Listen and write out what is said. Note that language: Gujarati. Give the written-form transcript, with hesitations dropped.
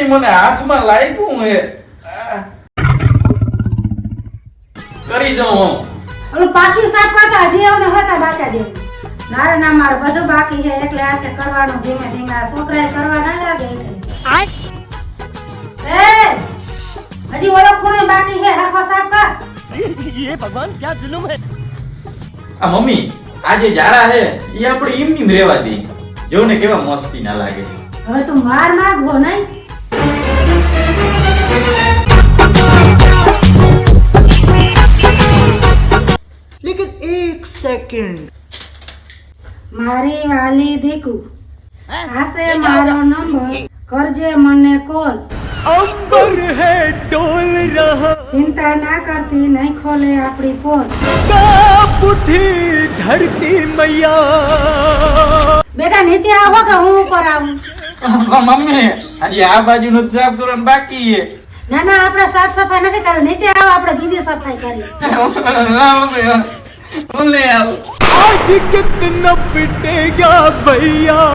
મને હાથમાં લાગ્યું હે કરી દઉં હું ઓલું પાકી સાફ કરતા હજી આવને હતા દાતા જેવું ના મારે બધું બાકી છે એકલે હાથે કરવાનું ધીમે ધીમે આ છોકરાએ કરવા ના લાગે એ હજી ઓલો ખૂણો બાકી છે હરખો સાફ કર ये भगवान क्या जुल्म है આ મમ્મી આ જે જાડા હે એ આપણે એમની રહેવા દે જોને કેવા મસ્તી ના લાગે હવે તું માર માંગવો નહીં लेकिन एक सेकंड મારી વાલી દીકુ આસે મારો નંબર કરજે મને કોલ अंबर है डोल रहा ચિંતા ના કરતી નહીં ખોલે આપણી પોલ कांप उठी धरती मैया બેટા નીચે આવો કે હું ઉપર આવું મમ્મી હજી આ બાજુનું સાફ કરવાનું બાકી છે ના ના આપણે સાફ સફાઈ નથી કરવી નીચે આવો આપણે બીજી સફાઈ કરી ના મમ્મી હું લઈ આવું आज कितना पिटेगा भैया